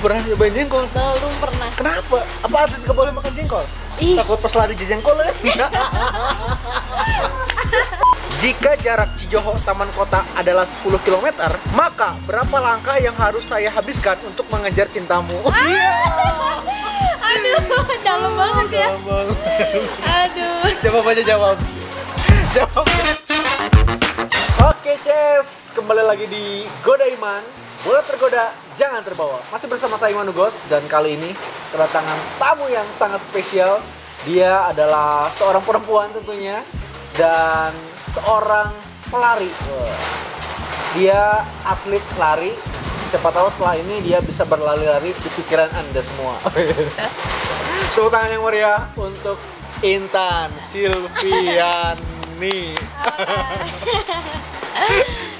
pernah nyobain jengkol? Belum pernah. Kenapa? Apa atlet gak boleh makan jengkol? Ih. Takut pas lari jengkol kan? Jika jarak Cijoho Taman Kota adalah 10 km, maka berapa langkah yang harus saya habiskan untuk mengejar cintamu? Iya. Aduh, dalam banget ya. Dalam banget. Aduh. Jawab aja, jawab. Jawab. Oke, Ces. Kembali lagi di Godaiman. Boleh tergoda, jangan terbawa. Masih bersama saya Iman Ugos, dan kali ini kedatangan tamu yang sangat spesial. Dia adalah seorang perempuan tentunya, dan seorang pelari. Dia atlet lari. Siapa tahu setelah ini dia bisa berlari-lari di pikiran Anda semua. Tepuk tangan yang meriah untuk Intan Silviani.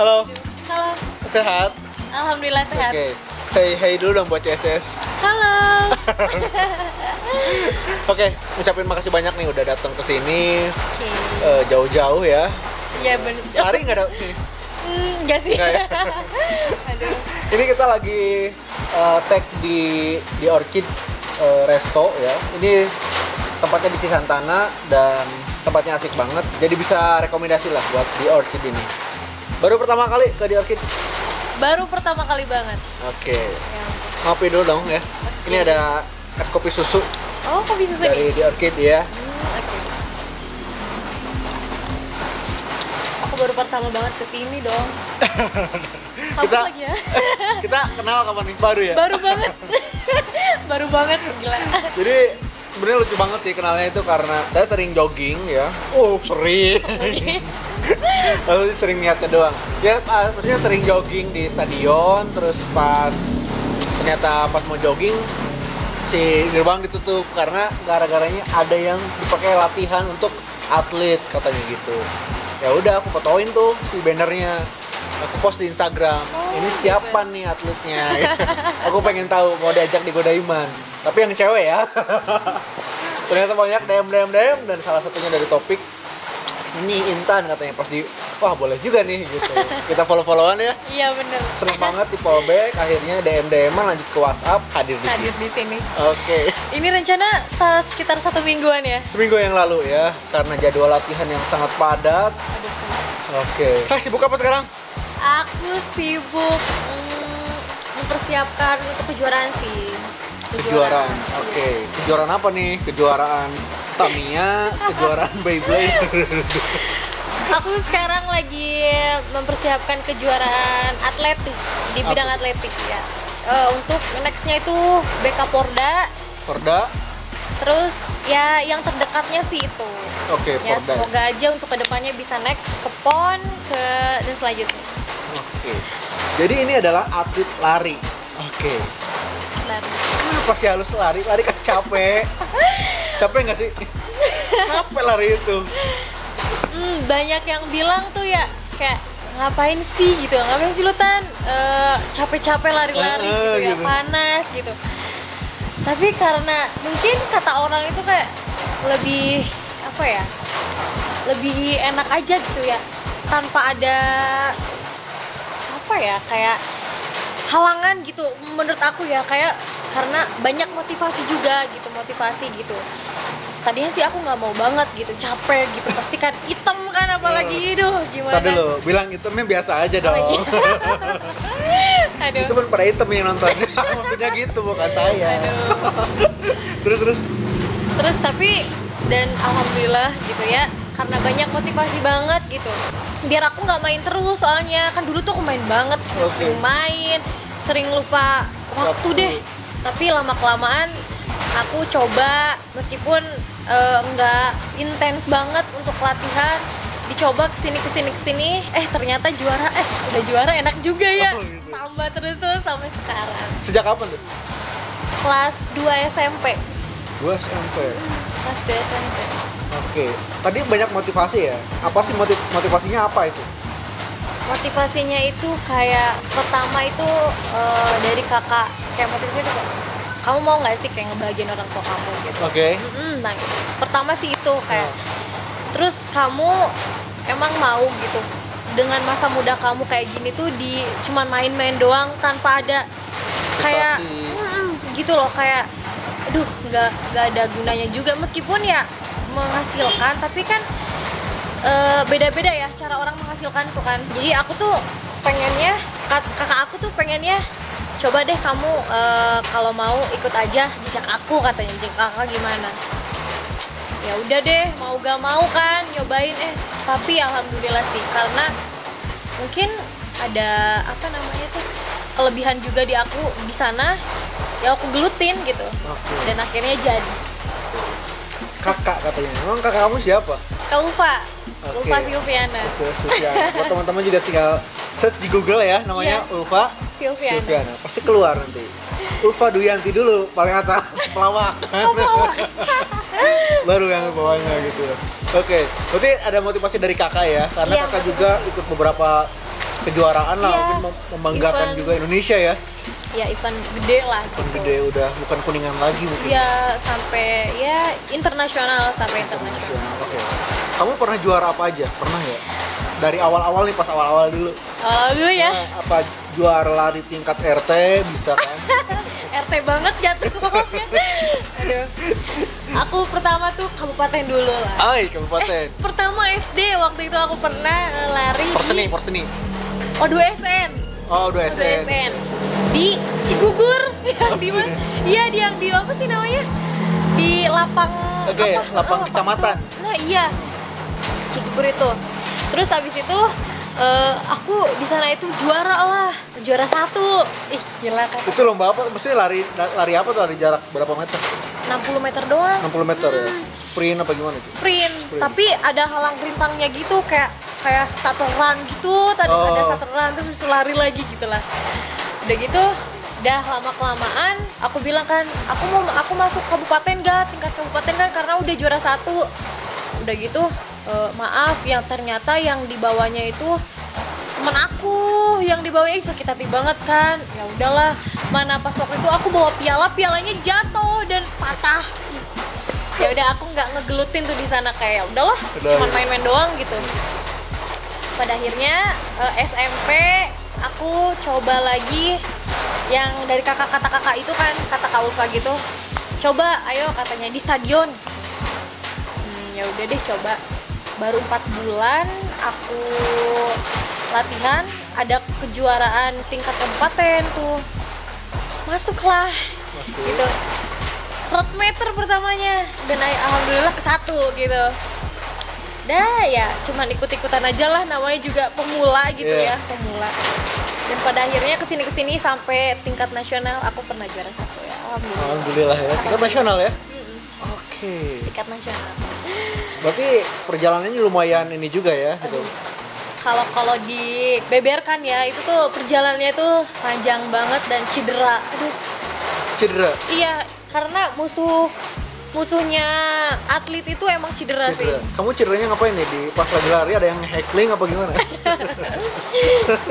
Halo. Halo. Sehat? Alhamdulillah sehat. Oke. Say hey dulu dong buat CS. Halo. Oke, ucapin makasih banyak nih udah datang ke sini. Oke. Jauh-jauh ya. Iya benar. Lari nggak ada sini? Enggak sih. Enggak ya? Aduh. Ini kita lagi tag di Orchid Resto ya. Ini tempatnya di Cisantana dan tempatnya asik banget. Jadi bisa rekomendasi lah buat di Orchid ini. Baru pertama kali ke di Orchid? Baru pertama kali banget. Oke. Ya. Ngopi dulu dong ya. Oke. Ini ada es kopi susu Oh, kok bisa dari sedih? di Orchid ya. Oke. Aku baru pertama banget kesini dong. Kamu Kita- lagi ya? Kita kenal kapan nih? Baru ya? Baru banget. Baru banget, gila. Jadi sebenarnya lucu banget sih kenalnya itu karena saya sering jogging ya. Sering. Lalu sering niatnya doang. Ya, maksudnya sering jogging di stadion, terus ternyata pas mau jogging si gerbang ditutup karena gara-garanya ada yang dipakai latihan untuk atlet katanya gitu. Ya udah aku fotoin tuh si bannernya. Aku post di Instagram. Ini siapa nih atletnya? Aku pengen tahu mau diajak di Godaiman. Tapi yang cewek ya. Ternyata banyak DM dan salah satunya dari topik ini Intan katanya pas wah boleh juga nih gitu. Kita follow-followan ya. Iya bener. Sering banget di follow back, akhirnya DM-an lanjut ke WhatsApp, hadir di Hadir sini. di sini. Oke. Ini rencana sekitar 1 mingguan ya? Seminggu yang lalu ya, karena jadwal latihan yang sangat padat. Aduh. Oke. Sibuk apa sekarang? Aku sibuk mempersiapkan untuk kejuaraan sih. Kejuaraan. Oke. Kejuaraan apa nih? Kejuaraan Tamiya, kejuaraan Beyblade. Aku sekarang lagi mempersiapkan kejuaraan atletik di bidang atletik ya. Untuk nextnya itu BK Porda. Porda. Terus ya yang terdekatnya sih itu. Oke, Ya Porda. semoga aja untuk kedepannya bisa next ke PON dan selanjutnya. Oke. Jadi ini adalah atlet lari. Oke. Lari. Kenapa sih halus lari? Lari kan capek. Capek nggak sih? Capek lari itu. Banyak yang bilang tuh ya kayak ngapain sih gitu, ngapain sih lu Tan capek-capek lari-lari gitu ya, gitu. panas gitu. Tapi karena mungkin kata orang itu kayak lebih apa ya, lebih enak aja gitu ya, tanpa ada apa ya, kayak halangan gitu menurut aku ya, kayak karena banyak motivasi juga gitu, tadinya sih aku nggak mau banget gitu, capek gitu, pasti kan hitam kan apalagi, gimana. Tadi lo bilang itemnya biasa aja dong. iya. Aduh. Itu kan pada item yang nonton. Maksudnya gitu, bukan saya. Aduh. Terus tapi dan alhamdulillah gitu ya, karena banyak motivasi banget gitu. Biar aku nggak main terus, soalnya kan dulu tuh aku main banget, terus Oke. sering main, sering lupa waktu deh. Tapi lama kelamaan aku coba, meskipun nggak intens banget untuk latihan, dicoba kesini ternyata juara, udah juara enak juga ya. Oh, gitu. Tambah terus sampai sekarang. Sejak kapan tuh? Kelas 2 SMP. 2 SMP. Kelas 2 SMP. Oke. Tadi banyak motivasi ya. Apa sih motivasinya apa itu? Motivasinya itu kayak pertama itu dari kakak, kayak motivasinya itu kamu mau nggak sih kayak ngebahagiain orang tua kamu gitu. Oke. Nah gitu. Pertama sih itu kayak terus kamu emang mau gitu dengan masa muda kamu kayak gini tuh cuman main-main doang tanpa ada kayak Prestasi. gitu loh, kayak aduh nggak ada gunanya juga, meskipun ya menghasilkan, tapi kan beda-beda ya cara orang menghasilkan tuh kan. Jadi aku tuh pengennya, kakak aku tuh pengennya coba deh kamu kalau mau ikut aja jejak aku, katanya. Jejak kakak gimana? Ya udah deh, mau gak mau kan nyobain. Tapi alhamdulillah sih, karena mungkin ada apa namanya tuh kelebihan juga di aku di sana, ya aku gelutin gitu. Dan akhirnya jadi. Kakak katanya, emang kakak kamu siapa? Kak Ulfa. Ulfa Silviana. Buat teman-teman juga tinggal search di Google ya, namanya Ulfa Silviana. Pasti keluar nanti. Ulfa Duyanti dulu paling atas, pelawak. Baru yang bawahnya gitu. Oke, berarti ada motivasi dari kakak ya, karena kakak juga ikut beberapa kejuaraan lah, mungkin membanggakan juga Indonesia ya. Ya event gede lah gitu. Event gede, udah bukan Kuningan lagi mungkin. Ya sampai ya internasional, sampai internasional. Oke. Kamu pernah juara apa aja? Pernah ya? Dari awal-awal nih, pas awal-awal dulu. Awal dulu ya. Apa juara lari tingkat RT bisa kan? RT banget jatuh ngomongnya. Aduh. Aku pertama tuh kabupaten dulu lah. Kabupaten. Pertama SD waktu itu aku pernah lari Perseni. Oh, 2SN. Oh, 2SN. Di Cigugur. Yang di mana? Iya, yang di apa sih namanya? Di lapang lapang kecamatan. Nah, iya. Cigugur itu. Terus habis itu aku di sana itu juara 1. Ih, gila kan. Itu lomba apa? Mesti lari apa tuh? Lari jarak berapa meter? 60 meter doang. 60 meter ya. Sprint apa gimana itu? Sprint. Tapi ada halang rintangnya gitu, kayak satu run gitu. Tadi ada satu run, terus bisa lari lagi gitu lah. Udah gitu, udah lama-kelamaan aku bilang kan, aku masuk kabupaten tingkat kabupaten kan, karena udah juara 1. Udah gitu, maaf, yang ternyata yang dibawanya itu temen aku, yang dibawanya sakit hati banget kan. Ya udahlah, mana pas waktu itu aku bawa pialanya jatuh dan patah. Ya udah, aku nggak ngegelutin tuh di sana, kayak udahlah, cuma main-main doang gitu. Pada akhirnya SMP aku coba lagi yang dari kata kakak itu kan, kata Kak Ulfa gitu. Coba, ayo katanya di stadion. Ya udah deh, coba. Baru 4 bulan aku latihan, ada kejuaraan tingkat kabupaten tuh. Masuklah. Gitu. 100 meter pertamanya, dan alhamdulillah ke-1 gitu. Dah ya, cuman ikut-ikutan aja lah, namanya juga pemula gitu ya, pemula. Dan pada akhirnya kesini sampai tingkat nasional, aku pernah juara 1 ya, alhamdulillah ya. Tingkat nasional ya? Oke. Tingkat nasional. Berarti perjalanannya lumayan ini juga ya gitu. Kalau dibeberkan ya, itu tuh perjalanannya tuh panjang banget dan cedera. Cedera? Iya, karena musuhnya atlet itu emang cedera sih. Kamu cederanya ngapain nih? Di pas lagi lari ada yang heckling apa gimana?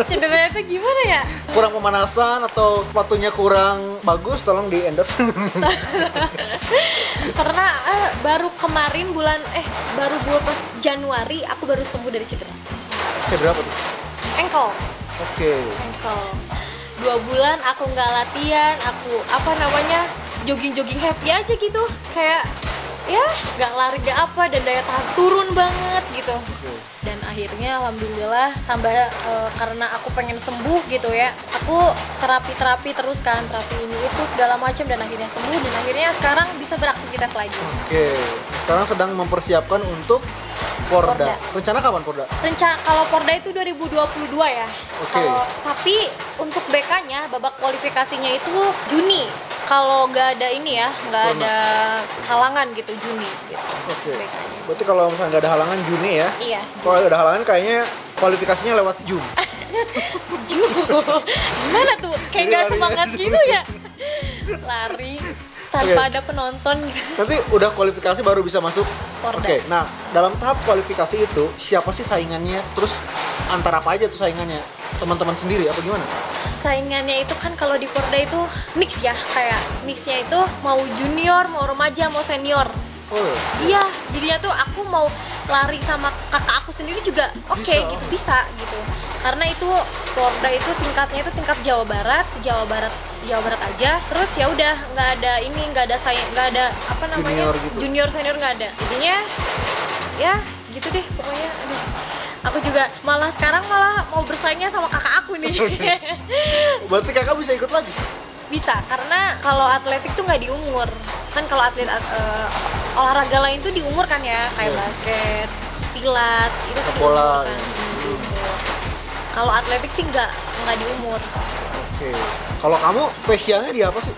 Cederanya itu gimana ya? Kurang pemanasan atau sepatunya kurang bagus, tolong di endorse. Karena baru kemarin baru pas Januari aku baru sembuh dari cedera. Cedera apa tuh? Engkel. Oke. Engkel. 2 bulan aku nggak latihan, aku jogging happy aja gitu, kayak ya nggak lari nggak apa, dan daya tahan turun banget gitu. Dan akhirnya alhamdulillah tambah karena aku pengen sembuh gitu ya, aku terapi terus kan, terapi ini itu segala macam, dan akhirnya sembuh, dan akhirnya sekarang bisa beraktivitas lagi. Oke, sekarang sedang mempersiapkan untuk Porda. Rencana kapan Porda? Kalau Porda itu 2022 ya. Tapi untuk BK-nya babak kualifikasinya itu Juni. Kalau nggak ada ini ya, nggak ada halangan gitu, Juni gitu. Oke. Berarti kalau misalnya nggak ada halangan Juni ya? Iya. Kalau ada halangan kayaknya kualifikasinya lewat Jum. Jum. Gimana tuh? Kayak nggak semangat gitu ya? Lari tanpa ada penonton gitu. Nanti udah kualifikasi baru bisa masuk Porda. Oke, nah dalam tahap kualifikasi itu siapa sih saingannya? Terus antara apa aja tuh saingannya? Teman-teman sendiri apa gimana? Saingannya itu kan kalau di Porda itu mix ya, kayak mixnya itu mau junior, mau remaja, mau senior. Oh. Iya, jadinya tuh aku mau lari sama kakak aku sendiri juga oke Bisa. gitu, bisa gitu. Karena itu Porda itu tingkatnya itu tingkat Jawa Barat, se-Jawa Barat aja. Terus ya udah nggak ada apa namanya Junior gitu. junior senior nggak ada. Jadinya ya gitu deh pokoknya. Aduh. Aku juga sekarang mau bersaingnya sama kakak aku nih. Berarti kakak bisa ikut lagi? Bisa, karena kalau atletik tuh nggak di umur. Kan kalau olahraga lain tuh di umur kan ya, kayak Iya. basket, silat, itu tuh di Bola, umur kan. ya. Gitu. Kalau atletik sih nggak di umur. Oke. Kalau kamu spesialnya di apa sih?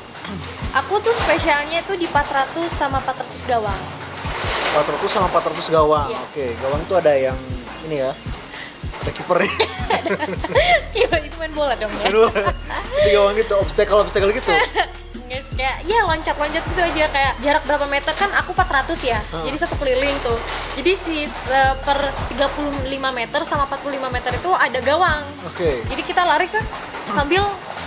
Aku tuh spesialnya tuh di 400 sama 400 gawang. 400 sama 400 gawang. Iya. Oke, gawang tuh ada yang ini ya. Ada kipernya. Gila, itu main bola dong ya. Aduh. Itu gawang gitu, obstacle gitu. Guys, kayak ya loncat-loncat gitu aja, kayak jarak berapa meter kan aku 400 ya. Jadi satu keliling tuh. Jadi per 35 meter sama 45 meter itu ada gawang. Oke. Jadi kita lari kan sambil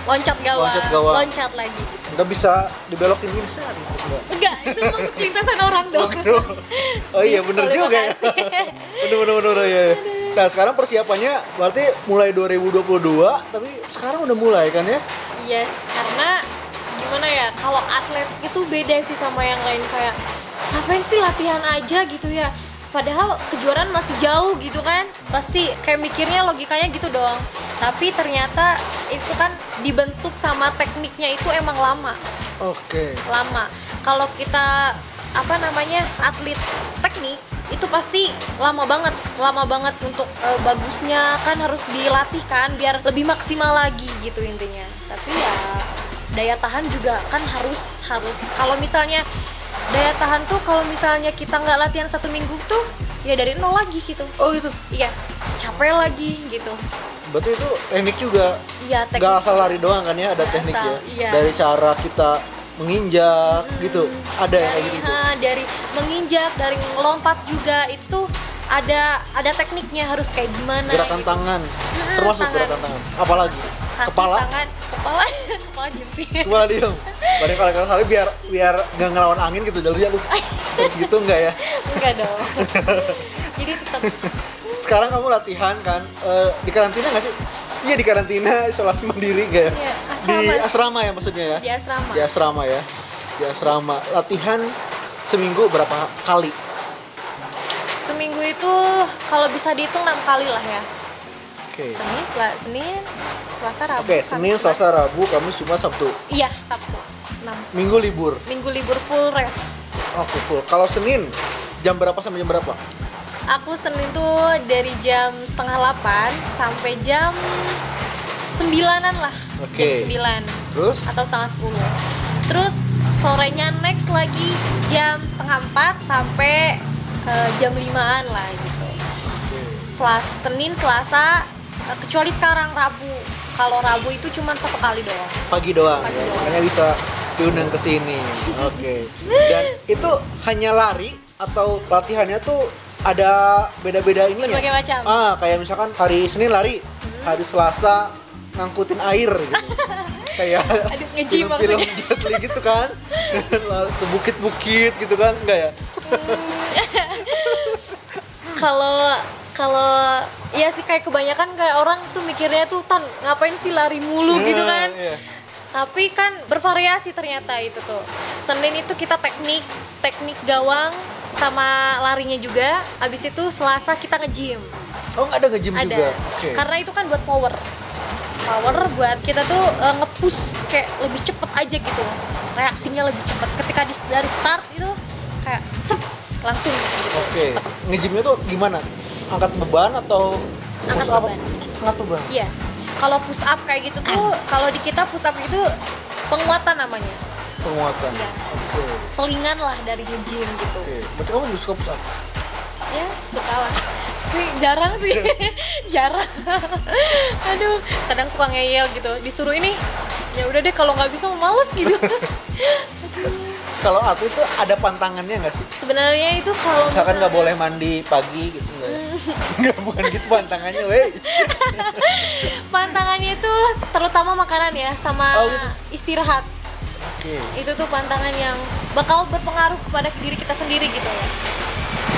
loncat gawang, Loncat gawang. loncat lagi. Nggak bisa dibelokin gini sih, enggak. Enggak, itu masuk lintasan orang dong. Oh iya bener juga ya. Bener ya. Nah sekarang persiapannya berarti mulai 2022, tapi sekarang udah mulai kan ya? Yes, karena gimana ya, kalau atlet itu beda sih sama yang lain, kayak ngapain sih latihan aja gitu ya, padahal kejuaraan masih jauh gitu kan, pasti kayak mikirnya logikanya gitu dong. Tapi ternyata itu kan dibentuk sama tekniknya itu emang lama. Oke. Lama. Kalau kita atlet teknik itu pasti lama banget untuk bagusnya kan, harus dilatih kan biar lebih maksimal lagi gitu intinya. Tapi ya daya tahan juga kan harus kalau misalnya daya tahan tuh, kalau misalnya kita nggak latihan 1 minggu tuh ya dari nol lagi gitu. Oh gitu. Iya, capek lagi gitu. Berarti itu teknik juga. Iya, teknik. Nggak asal lari doang kan ya, ada Nggak teknik asal, ya. iya. Dari cara kita menginjak gitu, ada yang kayak gitu. Dari menginjak, dari ngelompat juga itu tuh ada tekniknya, harus kayak gimana Gerakan gitu. tangan, termasuk tangan. gerakan tangan. Apalagi? Kaki, Kepala? tangan, kepala diem sih. Kepala diem. Bareng kalau kali biar nggak ngelawan angin gitu, jalurnya terus gitu enggak ya? Enggak dong. Jadi tetap Sekarang kamu latihan kan, di karantina nggak sih? Iya di karantina, isolasi mandiri kayak. Iya, Di asrama. asrama ya maksudnya ya? di asrama. Di asrama ya. Di asrama. Latihan seminggu berapa kali? Seminggu itu kalau bisa dihitung 6 kali lah ya. Oke. Senin, Selasa, Rabu. Oke, Kamis, Senin, Jumat. Selasa, Rabu, Kamis, Jumat, Sabtu. Iya, Sabtu. 6. Minggu libur. Minggu libur full rest. Oke, full. Kalau Senin jam berapa sampai jam berapa? Aku Senin tuh dari jam 7:30 sampai jam 9-an lah. Oke. Jam 9 Terus? atau 9:30. Terus sorenya next lagi jam 3:30 sampai jam 5-an lah gitu. Senin, Selasa, kecuali sekarang Rabu. Kalau Rabu itu cuma 1 kali doang. Pagi doang. Pagi Ya, doang. makanya bisa diundang ke sini. Oke. Dan itu hanya lari atau latihannya tuh ada beda-beda ininya? Berbagai macam. Kayak misalkan hari Senin lari, hari Selasa ngangkutin air gitu. Kayak Aduh, nge-gym film maksudnya. Jet Li gitu kan. Lalu ke bukit-bukit gitu kan, enggak ya? Kalau ya sih kayak kebanyakan kayak orang tuh mikirnya tuh ngapain sih lari mulu gitu kan. Iya. Tapi kan bervariasi ternyata itu tuh. Senin itu kita teknik gawang sama larinya juga. Habis itu Selasa kita nge-gym. Oh, nggak ada nge-gym Ada. juga? Oke. Karena itu kan buat power buat kita tuh nge-push kayak lebih cepet aja gitu. Reaksinya lebih cepet. Ketika dari start itu kayak sep, langsung gitu. Oke. Nge-gymnya tuh gimana? Angkat beban atau Angkat push up? beban. Angkat beban. Iya. Kalau push up kayak gitu tuh, kalau di kita push up itu penguatan namanya. Penguatan. Iya. Oke. Selingan lah dari nge-gym gitu. Oke. Berarti kamu juga suka push up? Ya, suka lah. Tapi jarang sih. Jarang. Aduh, kadang suka ngeyel gitu. Disuruh ini, ya udah deh kalau nggak bisa males gitu. Kalau atlet tuh ada pantangannya nggak sih? Sebenarnya itu kalau Misalkan nggak misalnya- boleh mandi pagi gitu nggak ya? Nggak, bukan gitu pantangannya, weh. Pantangannya itu terutama makanan ya, sama Oh, gitu. istirahat. Oke. Itu tuh pantangan yang bakal berpengaruh kepada diri kita sendiri gitu ya.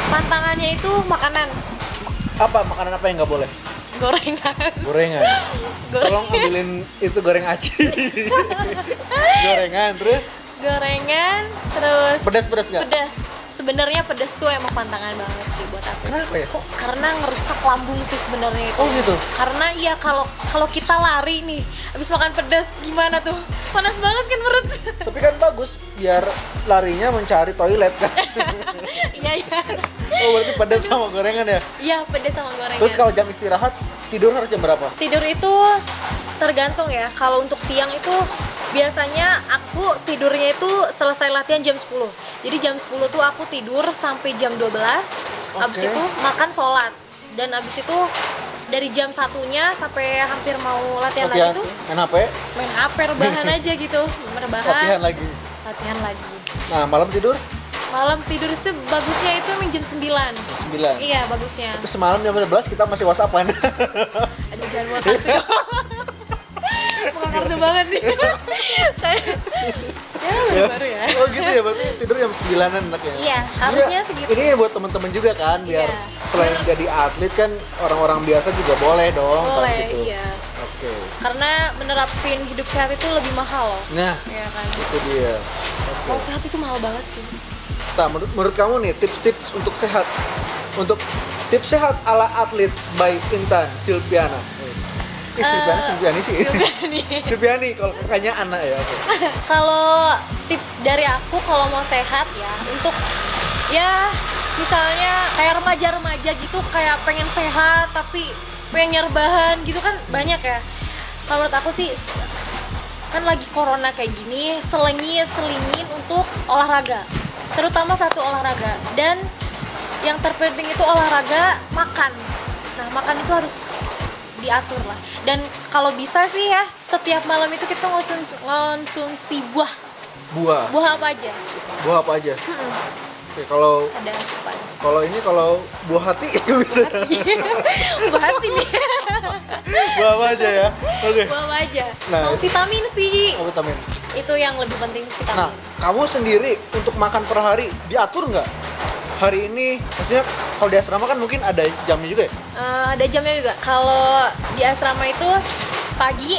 Pantangannya itu makanan. Apa makanan apa yang nggak boleh? Gorengan. Gorengan. Tolong ambilin itu goreng aci. Gorengan terus Gorengan, terus pedas nggak? pedas. Sebenarnya pedas tuh emang pantangan banget sih buat aku. Kenapa ya? Kok? Karena ngerusak lambung sih sebenarnya itu. Oh gitu. Karena iya kalau kita lari nih, habis makan pedas gimana tuh? Panas banget kan perut. Tapi kan bagus biar larinya mencari toilet kan. Iya iya. Oh berarti pedas sama gorengan ya? Iya pedas sama gorengan. Terus kalau jam istirahat tidur harus jam berapa? Tidur itu tergantung ya. Kalau untuk siang itu biasanya aku tidurnya itu selesai latihan jam 10. Jadi jam 10 tuh aku tidur sampai jam 12. Habis itu makan sholat. Dan habis itu dari jam 1-nya sampai hampir mau latihan lagi tuh main HP? main HP rebahan aja gitu. Rebahan. Latihan lagi. Latihan lagi. Nah, malam tidur? Malam tidur sih bagusnya itu emang jam 9. 9. Iya, bagusnya. Tapi semalam jam 11 kita masih WhatsApp-an. Aduh, jangan buat kartu. Bukan kartu banget nih. Ya, baru ya. Oh gitu ya, berarti tidur jam 9-an enaknya. Iya, harusnya segitu. Ini buat teman-teman juga kan, biar Iya. selain jadi atlet kan orang-orang biasa juga boleh dong kalau Boleh, gitu. iya. Oke. Karena menerapin hidup sehat itu lebih mahal loh. Nah, Iya kan. itu dia. Kalau Oke. sehat itu mahal banget sih. Nah, menurut kamu nih tips-tips untuk sehat. Untuk tips sehat ala atlet by Intan Silviana. Silviani sih. Silviani. Silviani kalau kakaknya anak ya. Oke. Kalau tips dari aku kalau mau sehat ya untuk ya misalnya kayak remaja-remaja gitu kayak pengen sehat tapi pengen nyerbahan gitu kan banyak ya. Kalau menurut aku sih kan lagi corona kayak gini selingin untuk olahraga, terutama satu olahraga, dan yang terpenting itu olahraga makan. Nah makan itu harus diatur lah, dan kalau bisa sih ya setiap malam itu kita konsumsi buah apa aja. Buah apa aja? Oke, kalau Ada asupan kalau buah hati bisa. buah hati nih. Buah apa aja ya? Oke. Buah apa aja. Nah, Sama vitamin sih, Oh, vitamin. itu yang lebih penting, vitamin. Nah, kamu sendiri untuk makan per hari diatur nggak? Hari ini, maksudnya kalau di asrama kan mungkin ada jamnya juga ya? Ada jamnya juga. Kalau di asrama itu pagi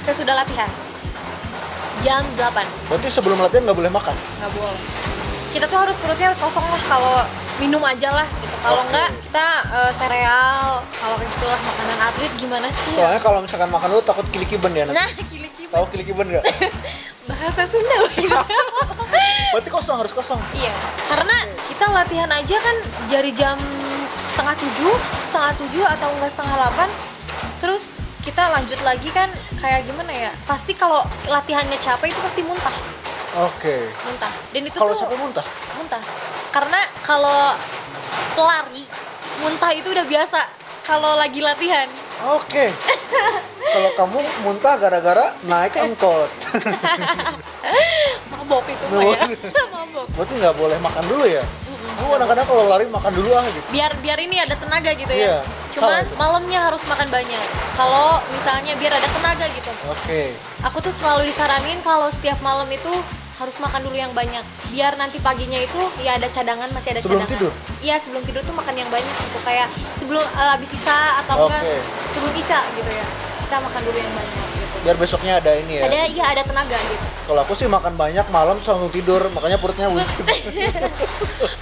sesudah latihan jam 8. Berarti sebelum latihan nggak boleh makan? Nggak boleh. Kita tuh perutnya harus kosong lah, kalau minum aja lah gitu. Kalau Oke. enggak kita sereal, kalau itulah makanan atlet gimana sih ya? Soalnya kalau misalkan makan dulu takut kilikiban ya nanti. Nah, kilik-kilik. Tahu kilikiban nggak? Bahasa Sunda. Berarti kosong, harus kosong. Iya, karena kita latihan aja kan dari jam setengah 7 atau enggak setengah 8. Terus kita lanjut lagi kan kayak gimana ya? Pasti kalau latihannya capek itu pasti muntah. Oke. Muntah. Dan itu Kalau tuh sampai muntah? muntah. Karena kalau pelari muntah itu udah biasa kalau lagi latihan. Oke. Kalau kamu muntah gara-gara naik angkot. Mabok itu mah ya. Mabok. Berarti nggak boleh makan dulu ya? Aku kadang-kadang kalau lari makan dulu gitu. Biar ini ada tenaga gitu Iya, ya. Cuman salah itu. malamnya harus makan banyak. Kalau misalnya biar ada tenaga gitu. Oke. Aku tuh selalu disaranin kalau setiap malam itu harus makan dulu yang banyak. Biar nanti paginya itu ya ada cadangan, masih ada Sebelum cadangan. tidur? Iya, sebelum tidur tuh makan yang banyak gitu. Kayak sebelum habis isya atau enggak Oke. sebelum isya gitu ya. Kita makan dulu yang banyak gitu. Biar besoknya ada ini ya. Ada tenaga gitu. Kalau aku sih makan banyak malam langsung tidur, makanya perutnya wujud.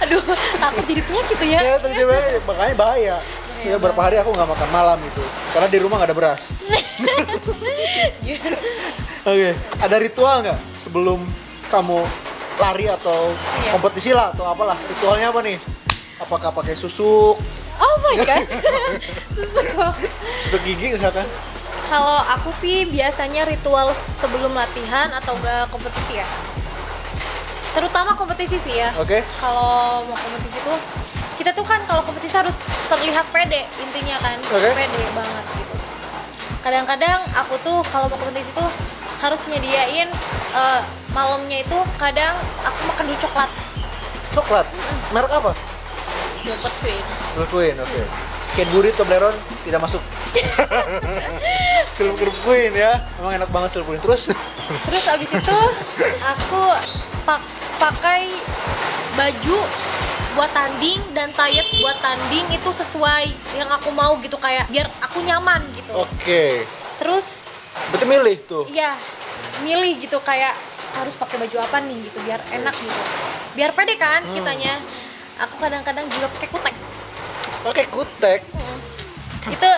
Aduh, takut jadi penyakit gitu ya. Ya, terjadi makanya bahaya. Ya, berapa hari aku nggak makan malam itu, karena di rumah nggak ada beras. Oke, ada ritual nggak sebelum kamu lari atau Iya. kompetisi lah atau apalah? Ritualnya apa nih? Apakah pakai susuk, Oh my god. Susah. susuk gigi misalkan? Kalau aku sih biasanya ritual sebelum latihan atau enggak kompetisi ya. Terutama kompetisi sih ya. Oke. Kalau mau kompetisi tuh kita tuh kan kalau kompetisi harus terlihat pede intinya kan. Oke. Pede banget gitu. Kadang-kadang aku tuh kalau mau kompetisi tuh harus nyediain malamnya itu kadang aku makan dulu coklat. Coklat. Merek apa? Silver Queen. Silver Queen, oke. Cadbury Toblerone tidak masuk. Silver Queen ya, emang enak banget Silver Queen. Terus Terus abis itu aku pakai baju buat tanding dan tayet buat tanding itu sesuai yang aku mau gitu, kayak biar aku nyaman gitu. Oke. Terus Berarti milih tuh. iya, milih gitu kayak harus pakai baju apa nih gitu biar enak gitu. Biar pede kan kitanya. Aku kadang-kadang juga pakai kutek. Pakai kutek. Itu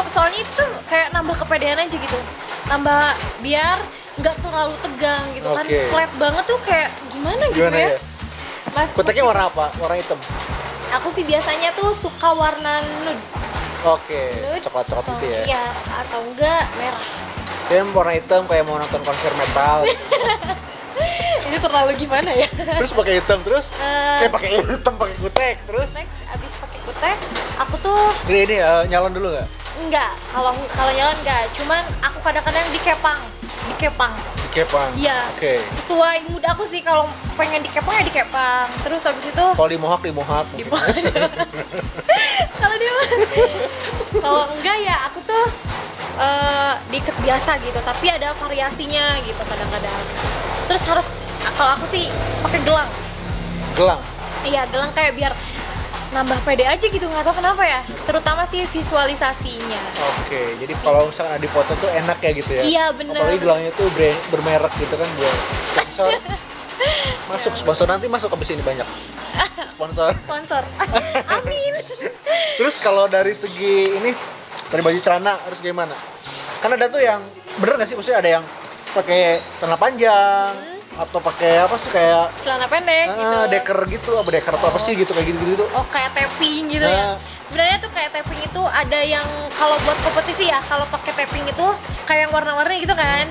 soalnya itu tuh kayak nambah kepedean aja gitu. Nambah biar nggak terlalu tegang gitu kan. Oke. Flat banget tuh kayak gimana gitu Gimana ya? Mas, Kuteknya warna apa? Warna hitam. aku sih biasanya tuh suka warna nude. Oke. Nude Coklat-coklat atau- itu ya. Iya, atau enggak merah. Dia warna hitam kayak mau nonton konser metal. Ini terlalu gimana ya? Terus pakai hitam terus? Eh, Pakai hitam, pakai kutek terus? Next, abis pakai kutek, aku tuh Ini nyalon dulu nggak? enggak, kalau jalan enggak, cuman aku kadang-kadang dikepang. Dikepang. Iya. Oke. Sesuai mood aku sih, kalau pengen dikepang ya dikepang. Terus habis itu Kalau di mohak. kalau dia kalau enggak ya aku tuh diikat biasa gitu, tapi ada variasinya gitu kadang-kadang. Terus harus, kalau aku sih pakai gelang. Gelang. Iya, gelang kayak biar nambah pede aja gitu, nggak tahu kenapa ya. Terutama sih visualisasinya. Oke, jadi kalau misalkan ada di foto tuh enak ya gitu ya? Iya, bener. Apalagi gelangnya tuh bermerek gitu kan buat sponsor. Masuk sponsor, nanti masuk abis ini banyak sponsor. Sponsor. Amin. Terus kalau dari segi ini, dari baju celana harus gimana? Kan ada tuh yang, bener nggak sih? Maksudnya ada yang pakai celana panjang atau pakai apa sih kayak Celana pendek gitu. deker gitu, apa deker atau apa sih gitu kayak gitu. Oh, kayak tapping gitu ya. Sebenarnya tuh kayak tapping itu ada yang kalau buat kompetisi ya, kalau pakai tapping itu kayak yang warna-warni gitu kan.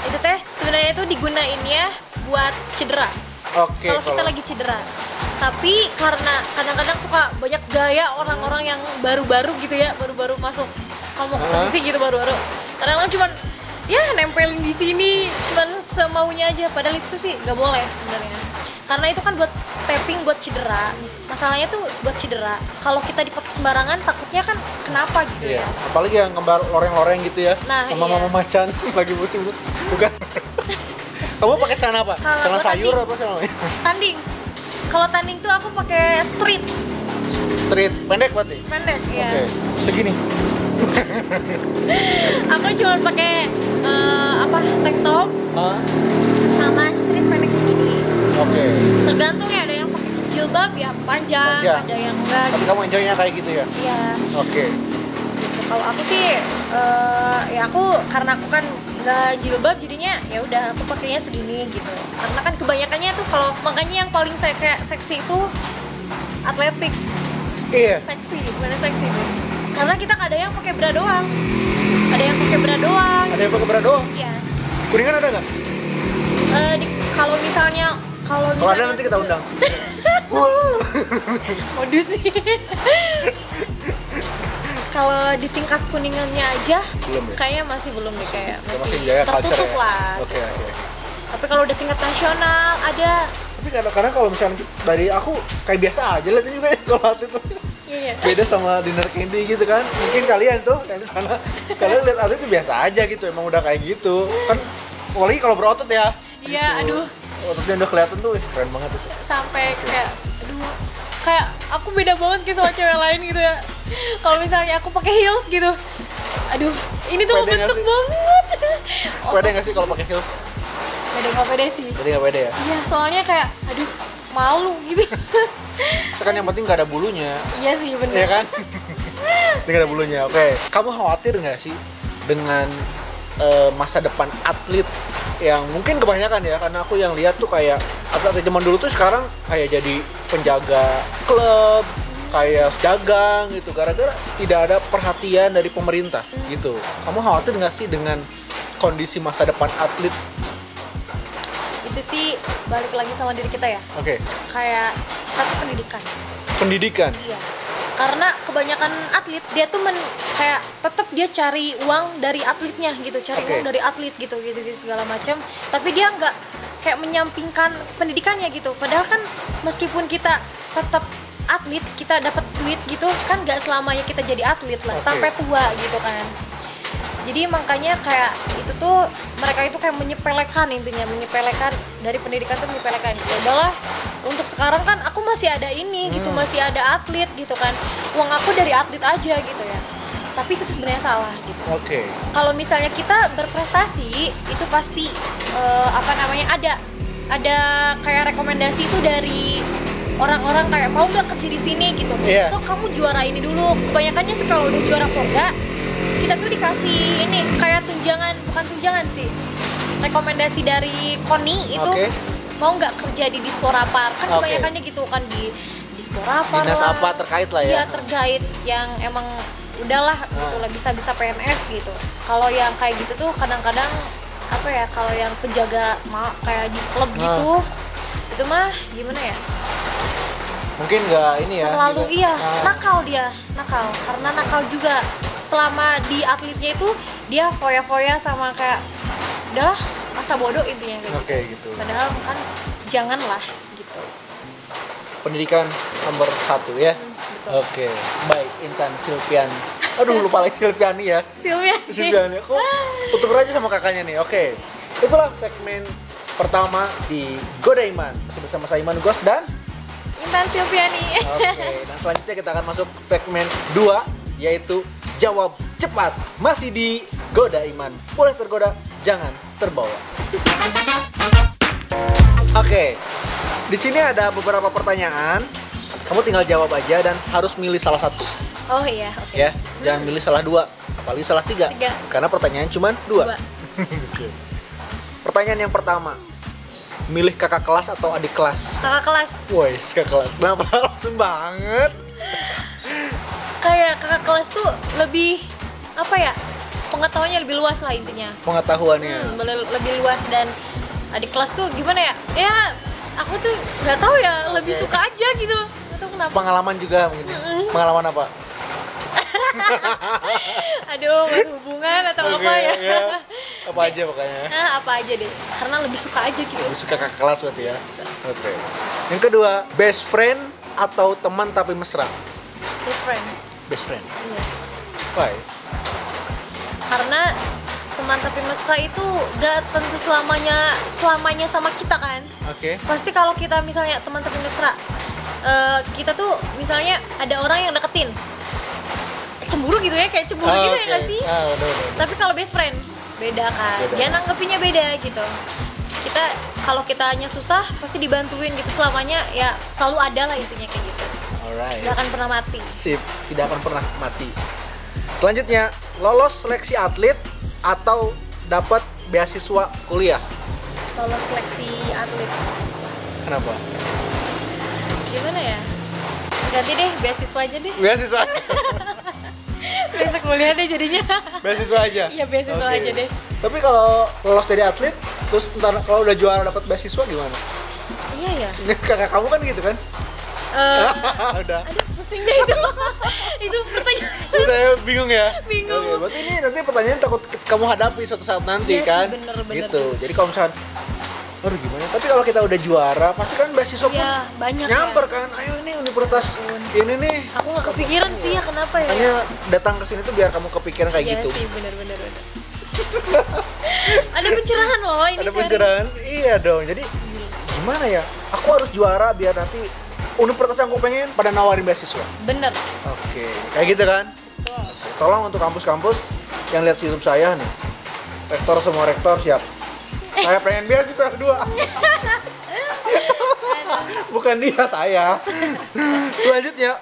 Itu teh sebenarnya itu digunainnya buat cedera. Oke. Kalau kita lagi cedera. Tapi karena kadang-kadang suka banyak gaya orang-orang yang baru-baru gitu ya, baru-baru masuk kalau mau kompetisi gitu baru-baru. Kadang-kadang cuman ya nempelin di sini, cuman semaunya aja. Padahal itu tuh sih nggak boleh sebenarnya. Karena itu kan buat tapping buat cedera. Masalahnya tuh buat cedera. Kalau kita dipakai sembarangan takutnya kan kenapa gitu Iya. ya. Apalagi yang gambar loreng-loreng gitu ya. Nah, sama iya. mama macan lagi musim bukan. Kamu pakai celana apa? Kalau Celana buat sayur tanding. apa celana? Tanding. Kalau tanding tuh aku pakai street Street pendek berarti. pendek ya. Oke. Segini. Aku cuma pakai tank top Hah? sama street pendek segini. Oke. Tergantung ya, ada yang pakai jilbab ya panjang, Panjang. ada yang enggak Tapi gitu. kamu enjoy-nya kayak gitu ya? Iya. Oke. Gitu. Kalau aku sih ya aku karena aku kan nggak jilbab jadinya ya udah aku pakainya segini gitu. Karena kan kebanyakannya tuh kalau makanya yang paling saya kayak seksi itu atletik. Iya. Seksi, bukan seksi sih. Karena kita ada yang pakai bra doang. Ada yang pakai bra doang. Ada yang pakai bra doang? Iya. Kuningan ada nggak? Kalau misalnya Kalau ada nanti kita undang. modus nih. Kalau di tingkat kuningannya aja Belum ya? kayaknya masih belum deh, kayak Masih masih jaya culture tertutup ya? lah. Oke. Tapi kalau udah tingkat nasional ada. Tapi kadang-kadang kalau misalnya dari aku kayak biasa aja lihatnya juga ya kalau atlet tuh. Iya. Beda sama dinner candy gitu kan. Mungkin kalian tuh yang di sana kalian lihat atlet itu biasa aja gitu, emang udah kayak gitu. Kan apalagi kalau berotot ya. Iya, gitu. aduh. Ototnya udah kelihatan tuh, keren banget itu. Sampai kayak aduh, kayak aku beda banget kayak sama cewek lain gitu ya. Kalau misalnya aku pakai heels gitu. Aduh, ini tuh Pede nggak bentuk sih? banget. Pede nggak sih kalau pakai heels? Pede nggak pede sih. Jadi nggak pede ya? Iya, soalnya kayak aduh, malu gitu. Itu kan yang penting nggak ada bulunya. Iya sih, bener. Iya kan? Nggak ada bulunya. Oke. Kamu khawatir nggak sih dengan masa depan atlet yang mungkin kebanyakan ya, karena aku yang lihat tuh kayak atlet zaman dulu tuh sekarang kayak jadi penjaga klub, kayak dagang gitu, gara-gara tidak ada perhatian dari pemerintah gitu. Kamu khawatir nggak sih dengan kondisi masa depan atlet? Itu sih balik lagi sama diri kita ya. Oke. Kayak satu pendidikan. Pendidikan. Iya. Karena kebanyakan atlet dia tuh kayak tetap dia cari uang dari atletnya gitu, cari Oke. uang dari atlet gitu segala macam. Tapi dia nggak kayak menyampingkan pendidikannya gitu. Padahal kan meskipun kita tetap atlet, kita dapat duit gitu kan nggak selamanya kita jadi atlet lah Oke. sampai tua gitu kan. Jadi makanya kayak itu tuh mereka itu kayak menyepelekan, intinya menyepelekan dari pendidikan tuh menyepelekan. Ya udahlah, untuk sekarang kan aku masih ada ini gitu, masih ada atlet gitu kan. Uang aku dari atlet aja gitu ya. Tapi itu sebenarnya salah gitu. Oke. Kalau misalnya kita berprestasi itu pasti ada kayak rekomendasi itu dari orang-orang kayak mau nggak kerja di sini gitu. Iya. So kamu juara ini dulu. Kebanyakannya sih kalau udah juara Porda kita tuh dikasih ini kayak bukan tunjangan sih, rekomendasi dari KONI itu. Oke. Mau nggak kerja di Dispora Par kan Oke. kebanyakannya gitu kan di Dispora Par Dinas lah. apa terkait lah ya? Iya, terkait yang emang udahlah gitu lah, bisa PNS gitu. Kalau yang kayak gitu tuh kadang-kadang apa ya, kalau yang penjaga kayak di klub gitu itu mah gimana ya, Mungkin nggak ini ya. terlalu juga. iya nakal karena nakal juga selama di atletnya itu dia foya-foya sama kayak udahlah masa bodoh intinya kayak Oke, gitu. Padahal kan janganlah gitu. Pendidikan nomor 1 ya. Betul. Oke, baik Intan Silviani. Aduh, lupa lagi Silviani ya. Silviani. Kok tutur aja sama kakaknya nih. Oke. Itulah segmen pertama di Goda Iman. Masih bersama saya Iman Gos dan Intan Silviani. Oke, dan selanjutnya kita akan masuk segmen 2 yaitu Jawab Cepat. Masih di Goda Iman. Boleh tergoda, jangan terbawa. Oke. Di sini ada beberapa pertanyaan. Kamu tinggal jawab aja dan harus milih salah satu. Oh iya, oke. Ya, jangan milih salah 2, apalagi salah 3. Karena pertanyaan cuma 2. Pertanyaan yang pertama. Milih kakak kelas atau adik kelas? Kakak kelas. Woi, kakak kelas. Kenapa langsung banget? Kayak kakak kelas tuh lebih apa ya? Pengetahuannya lebih luas lah intinya. Pengetahuannya. Lebih luas, dan adik kelas tuh gimana ya? Ya aku tuh nggak tahu ya, lebih Oke. suka aja gitu. Nggak tahu kenapa. Pengalaman juga mungkin. Pengalaman apa? Aduh, masuk hubungan atau Oke, apa ya? Apa aja pokoknya. Nah, apa aja deh. Karena lebih suka aja gitu. Lebih suka kakak kelas berarti ya. Oke. Yang kedua, best friend atau teman tapi mesra? Best friend. Best friend. Yes. Why? Karena teman tapi mesra itu gak tentu selamanya sama kita kan. Oke. Pasti kalau kita misalnya teman tapi mesra, kita tuh misalnya ada orang yang deketin, cemburu gitu ya, kayak cemburu gitu ya Oke. nggak sih? Udah. Tapi kalau best friend beda kan, Beda. dia nanggepinnya beda gitu. Kita kalau kitanya susah pasti dibantuin gitu, selamanya ya selalu ada lah intinya kayak gitu. Alright. Gak akan pernah mati. Sip, tidak akan pernah mati. Selanjutnya, lolos seleksi atlet atau dapat beasiswa kuliah? Lolos seleksi atlet. Kenapa? Gimana ya? Ganti deh, beasiswa aja deh. Beasiswa. Beasiswa kuliah deh jadinya. Beasiswa aja. Iya, beasiswa Oke. aja deh. Tapi kalau lolos jadi atlet, terus ntar kalau udah juara dapat beasiswa gimana? Iya ya. Kakak kamu kan gitu kan? Udah. Aduh, pusing deh itu. Itu pertanyaan. Udah ya, bingung ya? Bingung. Oke, berarti ini nanti pertanyaan takut kamu hadapi suatu saat nanti Iya sih, kan? bener. Gitu. Jadi kalau misalkan aduh gimana? Tapi kalau kita udah juara, pasti kan beasiswa pun Iya, banyak nyamper ya. kan. Ayo ini universitas ini nih. Aku nggak kepikiran sih ya, kenapa ya? Hanya datang ke sini tuh biar kamu kepikiran kayak Iya gitu. sih, bener. Ada pencerahan loh ini. Ada sharing. pencerahan? Iya dong. Jadi gimana ya? Aku harus juara biar nanti universitas yang aku pengen pada nawarin beasiswa. Bener. Oke, kayak gitu kan? Betul. Tolong untuk kampus-kampus yang lihat YouTube saya nih. Rektor, semua rektor siap. Saya pengen beasiswa kedua. Bukan dia, saya. Selanjutnya,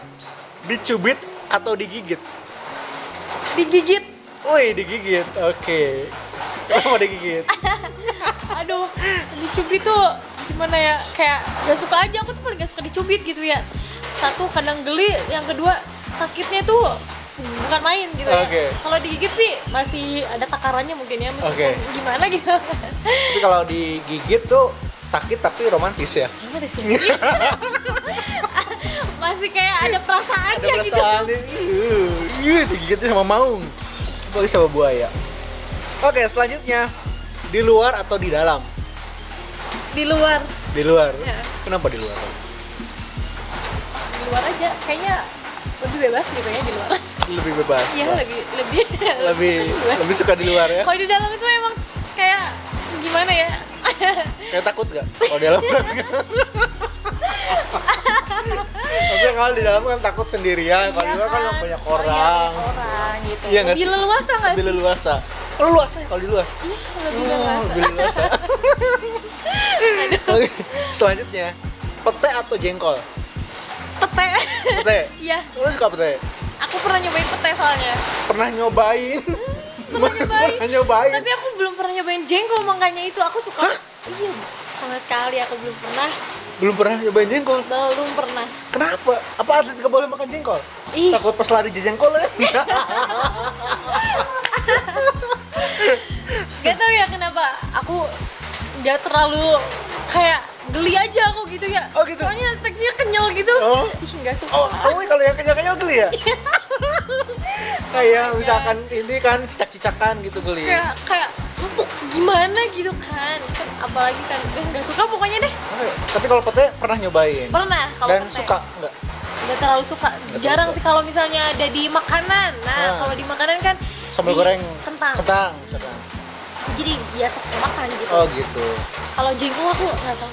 dicubit atau digigit? Digigit. Woi, digigit. Oke. Kenapa digigit? Aduh, dicubit tuh gimana ya? Kayak gak suka aja, aku tuh paling gak suka dicubit gitu ya. Satu, kadang geli, yang kedua sakitnya tuh bukan main gitu ya. Oke. Kalau digigit sih masih ada takarannya mungkin ya, meskipun Oke. gimana gitu. Tapi kalau digigit tuh sakit tapi romantis ya. Apa deh sih? Masih kayak ada perasaannya Ada gitu. perasaan nih. Digigitnya sama maung. Apalagi sama buaya. Oke, selanjutnya di luar atau di dalam? Di luar. Di luar. Ya. Kenapa di luar? Di luar aja, kayaknya lebih bebas gitu ya di luar. Lebih bebas. Iya, Wah. lebih suka di luar ya. Kalau di dalam itu emang kayak gimana ya? Kayak takut gak? Kalau di dalam maksudnya kalau di dalam kan takut sendirian, kalau di luar kan banyak orang. Gitu. Iya nggak Lebih sih? leluasa nggak sih? Lebih leluasa. Oh, leluasa ya kalau di luar? Iya, lebih leluasa. Lebih leluasa. Oke, selanjutnya, pete atau jengkol? Pete. Pete? Iya, Lu suka pete? aku pernah nyobain pete soalnya. Pernah nyobain? Pernah nyobain? Tapi aku belum pernah nyobain jengkol, makanya itu aku suka. Hah? Iya, sama sekali aku belum pernah. Belum pernah nyobain jengkol? Belum pernah. Kenapa? Apa atlet gak boleh makan jengkol? Ih. Takut pas lari jengkol kan? Gak tau ya kenapa aku gak terlalu kayak geli aja aku gitu ya. Oh, gitu? Soalnya teksturnya kenyal gitu. Oh. Ih, gak suka. Oh, kamu kalau yang kenyal-kenyal geli ya? Kayak misalkan ini kan cicak-cicakan gitu geli. Kayak empuk gimana gitu kan. Apalagi kan gak suka pokoknya deh. Oke, tapi kalau pete pernah nyobain? Pernah kalau Dan pete. suka enggak? Gak terlalu suka. Nggak Jarang terlalu sih kalau misalnya ada di makanan. Nah, Ah. kalau di makanan kan Sambal di goreng kentang. Kentang misalkan. Jadi biasa suka makan gitu. Oh gitu. Kalau jengkol aku nggak tahu.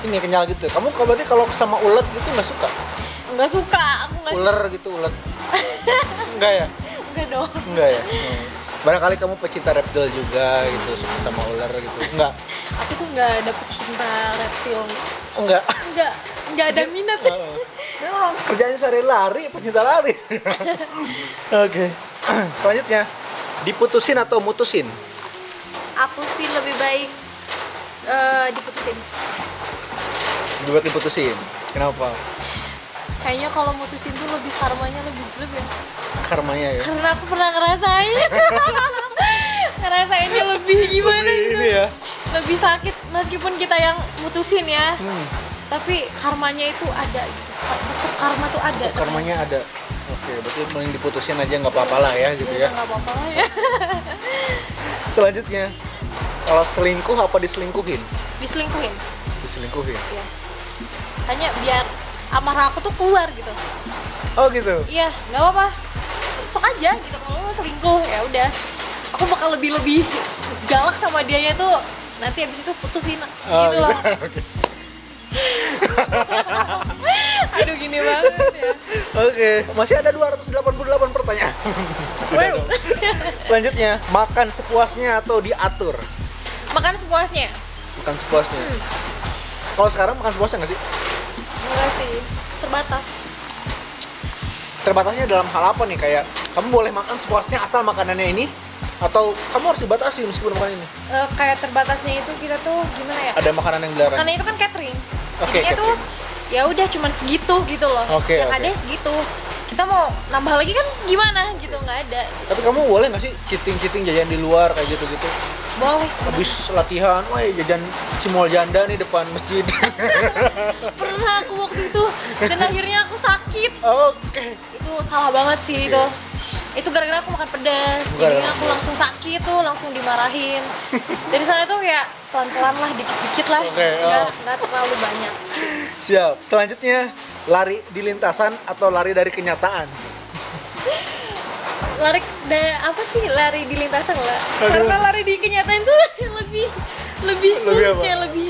Ini kenyal gitu. Kamu berarti kalau sama ulet gitu nggak suka? Nggak suka, aku nggak suka. Ular gitu ulet. Enggak ya? Nggak dong. Enggak ya. Barangkali kamu pecinta reptil juga gitu, suka sama ular gitu. Enggak. Aku tuh nggak ada pecinta reptil. Enggak. Nggak ada minat. Ini orang kerjanya sehari lari, pecinta lari. Oke. Selanjutnya, diputusin atau mutusin? Aku sih lebih baik diputusin. Lebih baik diputusin. Kenapa? Kayaknya kalau mutusin tuh lebih karmanya lebih jelek ya. Karmanya ya. Karena aku pernah ngerasain. Ngerasainnya lebih gimana Lebih gitu. ini ya. Lebih sakit meskipun kita yang mutusin ya. Hmm. Tapi karmanya itu ada gitu. Bentuk karma tuh ada. Karmanya ada. Oke, berarti mending diputusin aja nggak apa-apa lah ya gitu ya. Nggak apa-apa lah ya. Selanjutnya, kalau selingkuh apa diselingkuhin? Diselingkuhin. Diselingkuhin. Iya. Hanya biar amarah aku tuh keluar gitu. Oh gitu. Iya, nggak apa-apa. Sok aja gitu. Kalau mau selingkuh ya udah. Aku bakal lebih galak sama dianya tuh nanti abis itu putusin gitu loh. Oke. Aduh gini banget ya. Oke, masih ada 288 pertanyaan. Wow. Selanjutnya, makan sepuasnya atau diatur? Makan sepuasnya. Makan sepuasnya. Kalau sekarang makan sepuasnya nggak sih? Enggak sih, terbatas. Terbatasnya dalam hal apa nih? Kayak kamu boleh makan sepuasnya asal makanannya ini, atau kamu harus dibatasi meskipun makan ini? Kayak terbatasnya itu kita tuh gimana ya? Ada makanan yang dilarang? Karena itu kan catering. Oke, Jadinya tuh catering. ya udah cuman segitu gitu loh. Oke, yang oke. ada segitu. Kita mau nambah lagi kan gimana gitu, nggak ada. Tapi kamu boleh nggak sih cheating jajan di luar kayak gitu-gitu? Boleh sebenarnya. Habis latihan, wah jajan cimol janda nih depan masjid. Pernah aku waktu itu dan akhirnya aku sakit. Oke. Itu salah banget sih itu. Itu gara-gara aku makan pedas. Jadinya aku langsung sakit tuh, langsung dimarahin. Dari sana tuh ya pelan-pelan lah, dikit-dikit lah. Oke, Nggak terlalu banyak. Siap. Selanjutnya, lari di lintasan atau lari dari kenyataan? Apa sih lari di lintasan lah? Aduh. Karena lari di kenyataan tuh lebih sulit, apa? kayak lebih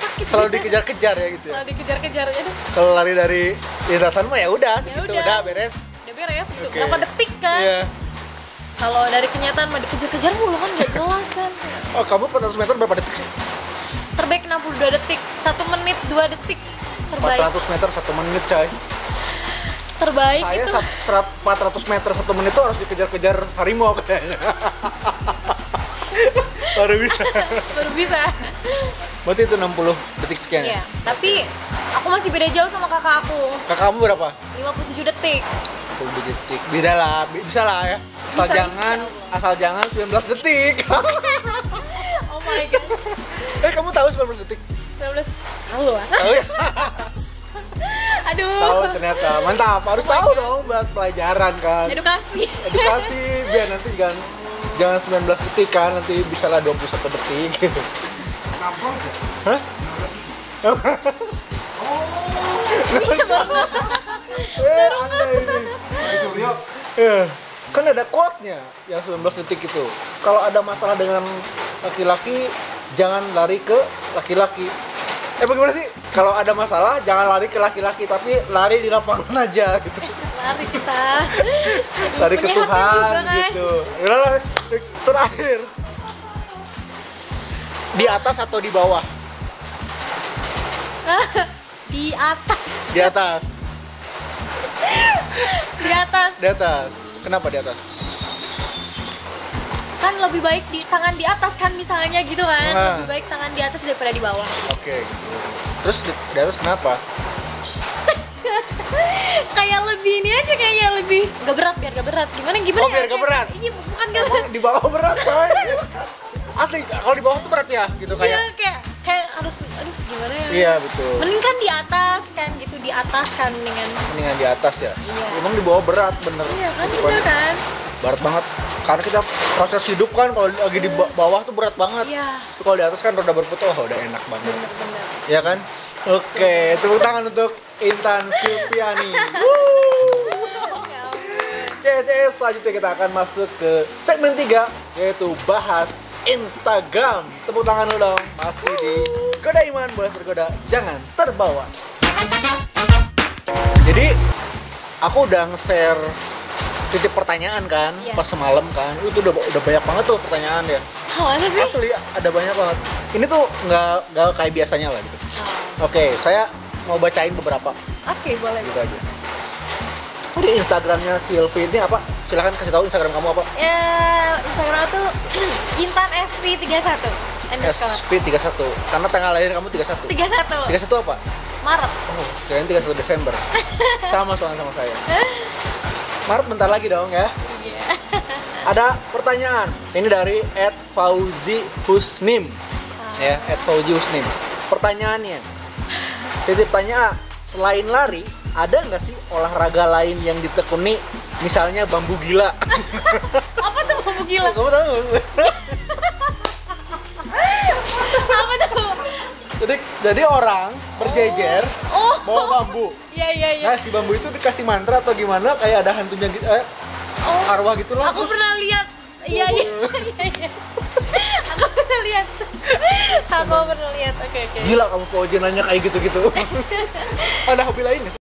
sakit. Selalu gitu. dikejar-kejar ya gitu ya. Selalu dikejar-kejar aja. Kalau lari dari lintasan mah ya udah segitu, udah. udah beres. Udah beres gitu. Oke. Berapa detik kan? Iya. Kalau dari kenyataan mah dikejar-kejar mulu kan nggak jelas kan. Oh, kamu 400 meter berapa detik sih? Terbaik 62 detik, 1 menit 2 detik. Terbaik. 400 meter 1 menit, coy. Terbaik Saya itu. 400 meter 1 menit itu harus dikejar-kejar harimau kayaknya. Baru bisa. Baru bisa. Berarti itu 60 detik sekian Iya, ya? tapi aku masih beda jauh sama kakak aku. Kakak kamu berapa? 57 detik. 10 detik. Beda lah, bisa lah ya. Asal Bisa, asal jangan 19 detik. Oh my god. Kamu tahu 19 detik? 19 tahu lah. Tahu ya? Aduh. Tahu ternyata. Mantap, harus tahu dong buat pelajaran kan. Edukasi. Edukasi biar nanti jangan 19 detik kan, nanti bisa lah 21 detik gitu. Nampol sih? Hah? Iya banget. Anda ini. Pak Suryo, Kan ada quote-nya yang 19 detik itu. Kalau ada masalah dengan laki-laki, jangan lari ke laki-laki. Bagaimana sih? Kalau ada masalah, jangan lari ke laki-laki, tapi lari di lapangan aja gitu. Lari kita. Lari ke Menyehatkan Tuhan juga, kan? gitu. Udahlah, terakhir. Di atas atau di bawah? Di atas. Di atas. Di atas. Di atas. Kenapa di atas? Kan lebih baik di tangan di atas kan misalnya gitu kan. Nah. Lebih baik tangan di atas daripada di bawah. Oke. Terus di atas kenapa? Kayak lebih ini aja, kayaknya lebih gak berat, biar gak berat. Gimana Oh, biar ya? gak berat? Iya, bukan gak berat. Emang di bawah berat, coy. Asli, kalau di bawah tuh berat ya, gitu Iya, kayak. kayak harus, aduh gimana ya? Iya, betul. Mending kan di atas kan gitu, di atas kan mendingan. Mendingan di atas ya. Iya. Emang di bawah berat, bener. Iya kan, Bukan iya kan? berat banget. Karena kita proses hidup kan kalau lagi di bawah tuh berat banget. Iya, Tapi kalau di atas kan roda berputar, oh, udah enak banget. bener-bener. Ya kan? Oke, tepuk tangan untuk Intan Silviani. Ya ampun. CCS selanjutnya kita akan masuk ke segmen 3, yaitu bahas Instagram. Tepuk tangan dulu dong. Masih di Goda Iman, boleh tergoda, jangan terbawa. Jadi aku udah nge-share titip pertanyaan kan, Iya. pas semalam kan. Itu udah banyak banget tuh pertanyaan ya. Masa sih? Asli ada banyak banget. Ini tuh nggak kayak biasanya lah gitu. Oh. Oke, saya mau bacain beberapa Oke, boleh. gitu aja. Di Instagramnya Silvi ini apa? Silahkan kasih tahu Instagram kamu apa? Ya, Instagram tuh Intan SV31 underscore. SV31. Karena tanggal lahir kamu 31. 31 31 apa? Maret. Oh, kirain 31 Desember. Sama soalnya sama saya. Maret bentar lagi dong ya. Iya. Ada pertanyaan. Ini dari @fauzi_husnim. Ya, @fauzi_husnim. Pertanyaannya. Titipannya A, selain lari, ada nggak sih olahraga lain yang ditekuni? Misalnya bambu gila. Apa tuh bambu gila? Kamu tahu nggak? Apa tuh? Jadi orang berjejer Oh. bawa bambu. Iya, iya, iya. Nah, si bambu itu dikasih mantra atau gimana? Kayak ada hantunya gitu, Oh. arwah gitu lah. Aku Terus pernah lihat. Iya, iya. Iya, iya. Aku pernah lihat. Aku pernah lihat. Oke, oke. gila kamu Fauzi nanya kayak gitu-gitu. Ada hobi lain nggak sih?